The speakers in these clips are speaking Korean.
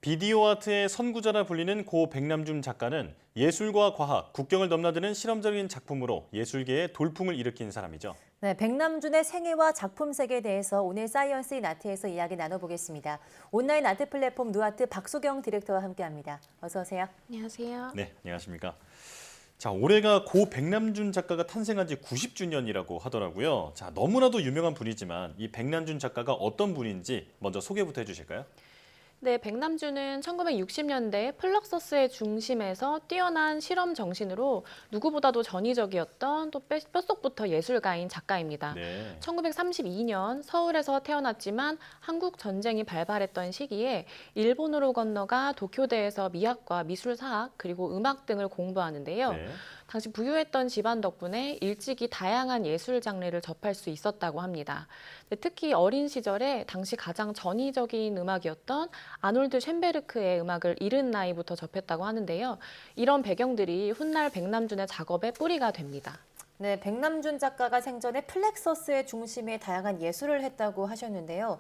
비디오 아트의 선구자라 불리는 고 백남준 작가는 예술과 과학, 국경을 넘나드는 실험적인 작품으로 예술계에 돌풍을 일으킨 사람이죠. 네, 백남준의 생애와 작품 세계에 대해서 오늘 사이언스 인 아트에서 이야기 나눠보겠습니다. 온라인 아트 플랫폼 누아트 박소경 디렉터와 함께합니다. 어서 오세요. 안녕하세요. 네, 안녕하십니까. 자, 올해가 고 백남준 작가가 탄생한 지 90주년이라고 하더라고요. 자, 너무나도 유명한 분이지만 이 백남준 작가가 어떤 분인지 먼저 소개부터 해주실까요? 네, 백남준은 1960년대 플럭서스의 중심에서 뛰어난 실험 정신으로 누구보다도 전위적이었던 또 뼛속부터 예술가인 작가입니다. 네. 1932년 서울에서 태어났지만 한국 전쟁이 발발했던 시기에 일본으로 건너가 도쿄대에서 미학과 미술사학 그리고 음악 등을 공부하는데요. 네. 당시 부유했던 집안 덕분에 일찍이 다양한 예술 장르를 접할 수 있었다고 합니다. 특히 어린 시절에 당시 가장 전위적인 음악이었던 아놀드 쇤베르크의 음악을 이른 나이부터 접했다고 하는데요. 이런 배경들이 훗날 백남준의 작업의 뿌리가 됩니다. 네, 백남준 작가가 생전에 플렉서스의 중심에 다양한 예술을 했다고 하셨는데요.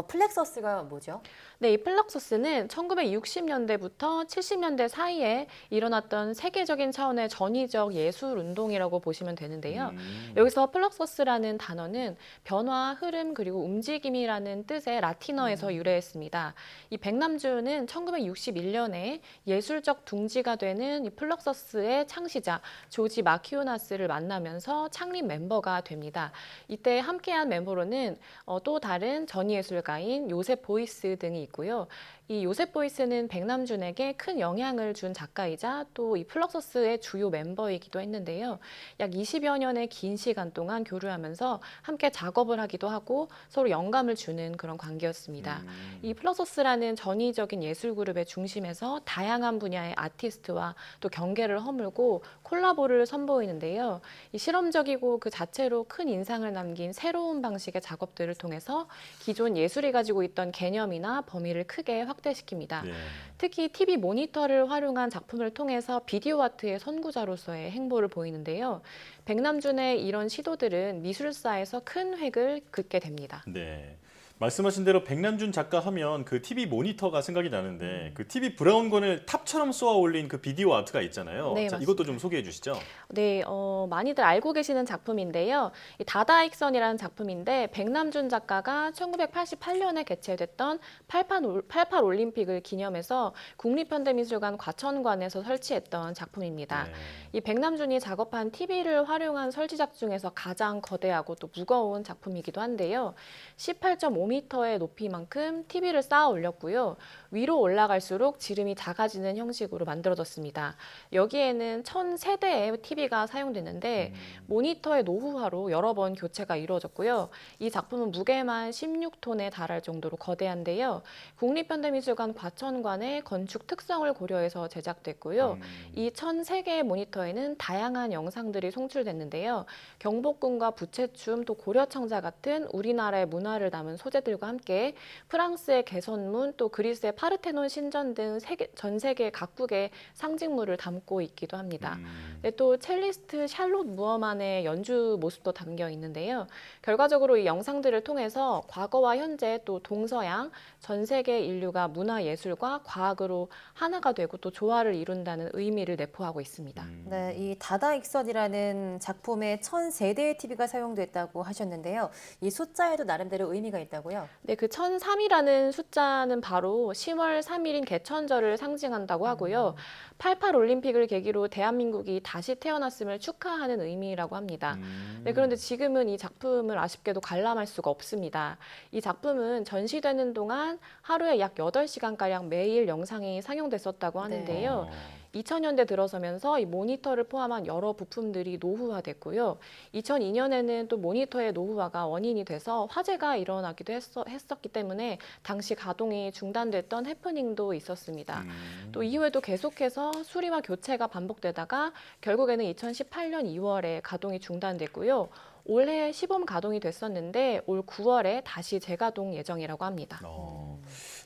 플렉서스가 뭐죠? 네, 이 플럭서스는 1960년대부터 70년대 사이에 일어났던 세계적인 차원의 전위적 예술 운동이라고 보시면 되는데요. 여기서 플럭서스라는 단어는 변화, 흐름, 그리고 움직임이라는 뜻의 라틴어에서 유래했습니다. 이 백남준은 1961년에 예술적 둥지가 되는 이 플럭서스의 창시자 조지 마키오나스를 만나면서 창립 멤버가 됩니다. 이때 함께한 멤버로는 또 다른 전위예술가인 요셉 보이스 등이 있고요. 이 요셉 보이스는 백남준에게 큰 영향을 준 작가이자 또 이 플럭서스의 주요 멤버이기도 했는데요. 약 20여 년의 긴 시간 동안 교류하면서 함께 작업을 하기도 하고 서로 영감을 주는 그런 관계였습니다. 이 플럭서스라는 전위적인 예술 그룹의 중심에서 다양한 분야의 아티스트와 또 경계를 허물고 콜라보를 선보이는데요. 이 실험적이고 그 자체로 큰 인상을 남긴 새로운 방식의 작업들을 통해서 기존 예술이 가지고 있던 개념이나 범위를 크게 확대시킵니다. 네. 특히 TV 모니터를 활용한 작품을 통해서 비디오 아트의 선구자로서의 행보를 보이는데요. 백남준의 이런 시도들은 미술사에서 큰 획을 긋게 됩니다. 네. 말씀하신 대로 백남준 작가 하면 그 TV 모니터가 생각이 나는데 그 TV 브라운관을 탑처럼 쏘아 올린 그 비디오 아트가 있잖아요. 네, 자, 맞습니다. 이것도 좀 소개해 주시죠. 네, 많이들 알고 계시는 작품인데요. 이 다다익선이라는 작품인데 백남준 작가가 1988년에 개최됐던 88 올림픽을 기념해서 국립현대미술관 과천관에서 설치했던 작품입니다. 네. 이 백남준이 작업한 TV를 활용한 설치작 중에서 가장 거대하고 또 무거운 작품이기도 한데요. 18.5m의 높이만큼 TV를 쌓아 올렸고요. 위로 올라갈수록 지름이 작아지는 형식으로 만들어졌습니다. 여기에는 1000세대의 TV가 사용됐는데 모니터의 노후화로 여러 번 교체가 이루어졌고요. 이 작품은 무게만 16톤에 달할 정도로 거대한데요. 국립현대미술관 과천관의 건축 특성을 고려해서 제작됐고요. 이 1003개의 모니터에는 다양한 영상들이 송출됐는데요. 경복궁과 부채춤 또 고려청자 같은 우리나라의 문화를 담은 소재들과 함께 프랑스의 개선문 또 그리스의 파르테논 신전 등 전 세계 각국의 상징물을 담고 있기도 합니다. 네, 또 첼리스트 샬롯 무어만의 연주 모습도 담겨 있는데요. 결과적으로 이 영상들을 통해서 과거와 현재 또 동서양 전 세계 인류가 문화 예술과 과학으로 하나가 되고 또 조화를 이룬다는 의미를 내포하고 있습니다. 네, 이 다다익선이라는 작품에 1000세대의 TV가 사용됐다고 하셨는데요. 이 숫자에도 나름대로 의미가 있다고요? 네, 그 1003이라는 숫자는 바로 10월 3일인 개천절을 상징한다고 하고요. 88 올림픽을 계기로 대한민국이 다시 태어났음을 축하하는 의미라고 합니다. 네, 그런데 지금은 이 작품을 아쉽게도 관람할 수가 없습니다. 이 작품은 전시되는 동안 하루에 약 8시간가량 매일 영상이 상영됐었다고 하는데요. 2000년대 들어서면서 이 모니터를 포함한 여러 부품들이 노후화됐고요. 2002년에는 또 모니터의 노후화가 원인이 돼서 화재가 일어나기도 했었기 때문에 당시 가동이 중단됐던 해프닝도 있었습니다. 또 이후에도 계속해서 수리와 교체가 반복되다가 결국에는 2018년 2월에 가동이 중단됐고요. 올해 시범 가동이 됐었는데 올 9월에 다시 재가동 예정이라고 합니다.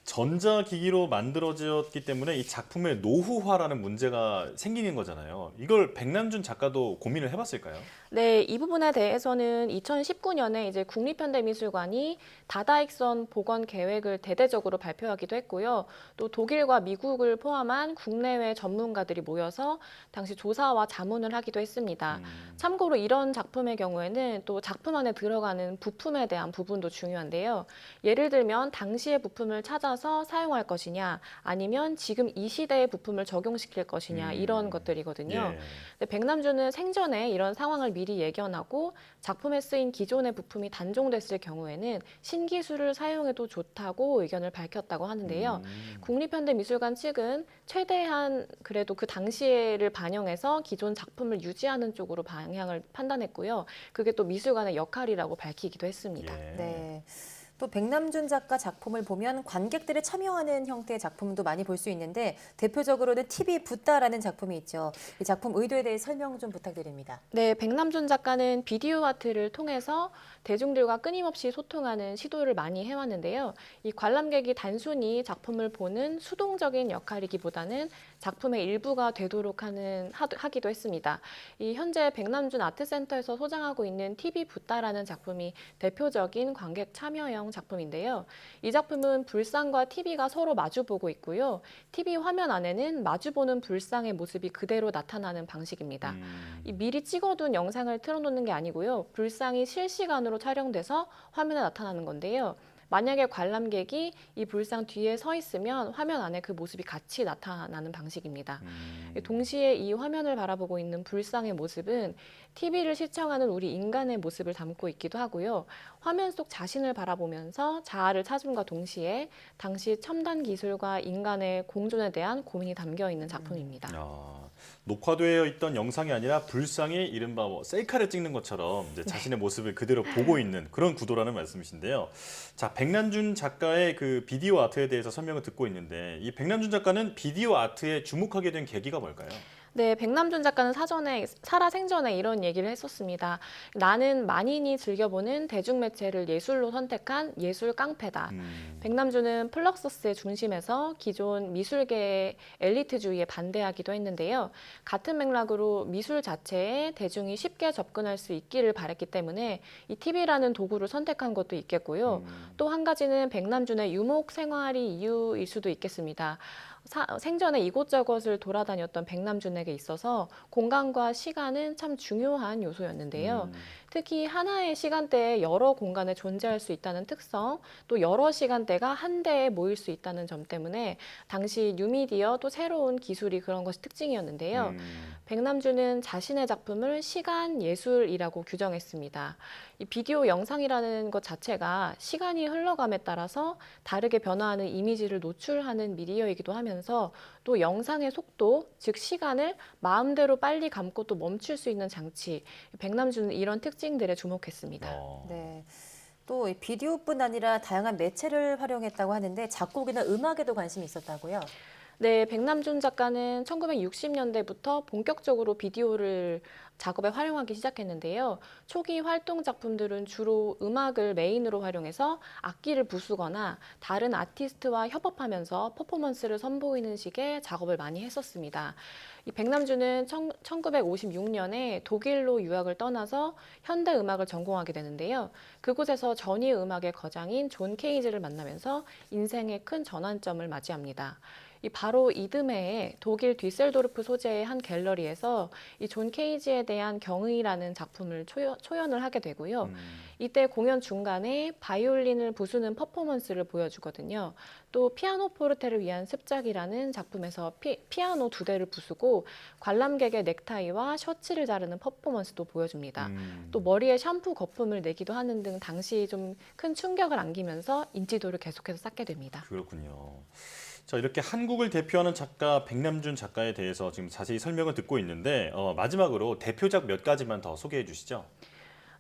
전자기기로 만들어졌기 때문에 이 작품의 노후화라는 문제가 생기는 거잖아요. 이걸 백남준 작가도 고민을 해봤을까요? 네, 이 부분에 대해서는 2019년에 이제 국립현대미술관이 다다익선 복원 계획을 대대적으로 발표하기도 했고요. 또 독일과 미국을 포함한 국내외 전문가들이 모여서 당시 조사와 자문을 하기도 했습니다. 참고로 이런 작품의 경우에는 또 작품 안에 들어가는 부품에 대한 부분도 중요한데요. 예를 들면 당시의 부품을 찾아서 사용할 것이냐, 아니면 지금 이 시대의 부품을 적용시킬 것이냐, 이런 것들이거든요. 예. 근데 백남준은 생전에 이런 상황을 미리 예견하고 작품에 쓰인 기존의 부품이 단종됐을 경우에는 신기술을 사용해도 좋다고 의견을 밝혔다고 하는데요. 국립현대미술관 측은 최대한 그래도 그 당시를 반영해서 기존 작품을 유지하는 쪽으로 방향을 판단했고요. 그게 또 미술관의 역할이라고 밝히기도 했습니다. 예. 네. 또 백남준 작가 작품을 보면 관객들이 참여하는 형태의 작품도 많이 볼 수 있는데 대표적으로는 TV 붓다라는 작품이 있죠. 이 작품 의도에 대해 설명 좀 부탁드립니다. 네, 백남준 작가는 비디오 아트를 통해서 대중들과 끊임없이 소통하는 시도를 많이 해왔는데요. 이 관람객이 단순히 작품을 보는 수동적인 역할이기보다는 작품의 일부가 되도록 하기도 했습니다. 이 현재 백남준 아트센터에서 소장하고 있는 TV 붓다라는 작품이 대표적인 관객 참여형 작품인데요. 이 작품은 불상과 TV가 서로 마주보고 있고요. TV 화면 안에는 마주보는 불상의 모습이 그대로 나타나는 방식입니다. 이 미리 찍어둔 영상을 틀어놓는 게 아니고요. 불상이 실시간으로 촬영돼서 화면에 나타나는 건데요. 만약에 관람객이 이 불상 뒤에 서 있으면 화면 안에 그 모습이 같이 나타나는 방식입니다. 동시에 이 화면을 바라보고 있는 불상의 모습은 TV를 시청하는 우리 인간의 모습을 담고 있기도 하고요. 화면 속 자신을 바라보면서 자아를 찾음과 동시에 당시 첨단 기술과 인간의 공존에 대한 고민이 담겨 있는 작품입니다. 녹화되어 있던 영상이 아니라 불상이 이른바 셀카를 찍는 것처럼 이제 자신의 모습을 그대로 보고 있는 그런 구도라는 말씀이신데요. 자, 백남준 작가의 그 비디오 아트에 대해서 설명을 듣고 있는데 이 백남준 작가는 비디오 아트에 주목하게 된 계기가 뭘까요? 네, 백남준 작가는 살아생전에 이런 얘기를 했었습니다. 나는 만인이 즐겨보는 대중매체를 예술로 선택한 예술 깡패다. 백남준은 플럭서스의 중심에서 기존 미술계의 엘리트주의에 반대하기도 했는데요. 같은 맥락으로 미술 자체에 대중이 쉽게 접근할 수 있기를 바랬기 때문에 이 TV라는 도구를 선택한 것도 있겠고요. 또 한 가지는 백남준의 유목 생활이 이유일 수도 있겠습니다. 생전에 이곳저곳을 돌아다녔던 백남준에게 있어서 공간과 시간은 참 중요한 요소였는데요. 특히 하나의 시간대에 여러 공간에 존재할 수 있다는 특성, 또 여러 시간대가 한 대에 모일 수 있다는 점 때문에 당시 뉴미디어 또 새로운 기술이 그런 것이 특징이었는데요. 백남준은 자신의 작품을 시간 예술이라고 규정했습니다. 이 비디오 영상이라는 것 자체가 시간이 흘러감에 따라서 다르게 변화하는 이미지를 노출하는 미디어이기도 하면서 또 영상의 속도, 즉 시간을 마음대로 빨리 감고 또 멈출 수 있는 장치, 백남준은 이런 특징들에 주목했습니다. 네. 또 이 비디오뿐 아니라 다양한 매체를 활용했다고 하는데 작곡이나 음악에도 관심이 있었다고요? 네, 백남준 작가는 1960년대부터 본격적으로 비디오를 작업에 활용하기 시작했는데요. 초기 활동 작품들은 주로 음악을 메인으로 활용해서 악기를 부수거나 다른 아티스트와 협업하면서 퍼포먼스를 선보이는 식의 작업을 많이 했었습니다. 이 백남준은 1956년에 독일로 유학을 떠나서 현대 음악을 전공하게 되는데요. 그곳에서 전위 음악의 거장인 존 케이지를 만나면서 인생의 큰 전환점을 맞이합니다. 바로 이듬해에 독일 뒤셀도르프 소재의 한 갤러리에서 이 존 케이지에 대한 경의라는 작품을 초연을 하게 되고요. 이때 공연 중간에 바이올린을 부수는 퍼포먼스를 보여주거든요. 또 피아노포르테를 위한 습작이라는 작품에서 피아노 2대를 부수고 관람객의 넥타이와 셔츠를 자르는 퍼포먼스도 보여줍니다. 또 머리에 샴푸 거품을 내기도 하는 등 당시 좀 큰 충격을 안기면서 인지도를 계속해서 쌓게 됩니다. 그렇군요. 자, 이렇게 한국을 대표하는 작가 백남준 작가에 대해서 지금 자세히 설명을 듣고 있는데 마지막으로 대표작 몇 가지만 더 소개해 주시죠.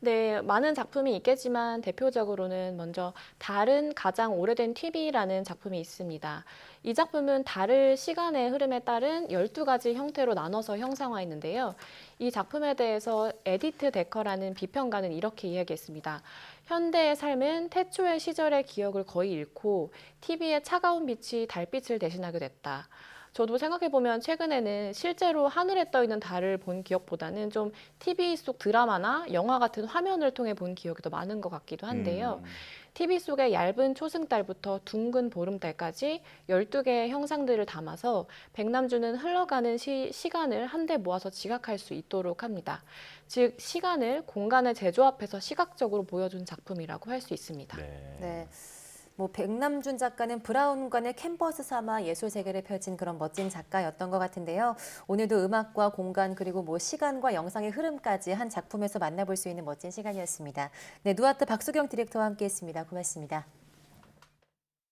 네, 많은 작품이 있겠지만 대표적으로는 먼저 달은 가장 오래된 TV라는 작품이 있습니다. 이 작품은 달을 시간의 흐름에 따른 12가지 형태로 나눠서 형상화했는데요. 이 작품에 대해서 에디트 데커라는 비평가는 이렇게 이야기했습니다. 현대의 삶은 태초의 시절의 기억을 거의 잃고 TV의 차가운 빛이 달빛을 대신하게 됐다. 저도 생각해보면 최근에는 실제로 하늘에 떠 있는 달을 본 기억보다는 좀 TV 속 드라마나 영화 같은 화면을 통해 본 기억이 더 많은 것 같기도 한데요. TV 속의 얇은 초승달부터 둥근 보름달까지 12개의 형상들을 담아서 백남준은 흘러가는 시간을 한데 모아서 지각할 수 있도록 합니다. 즉, 시간을 공간의 재조합해서 시각적으로 보여준 작품이라고 할 수 있습니다. 네. 뭐 백남준 작가는 브라운관을 캔버스 삼아 예술 세계를 펼친 그런 멋진 작가였던 것 같은데요. 오늘도 음악과 공간 그리고 뭐 시간과 영상의 흐름까지 한 작품에서 만나볼 수 있는 멋진 시간이었습니다. 네, 누아트 박수경 디렉터와 함께했습니다. 고맙습니다.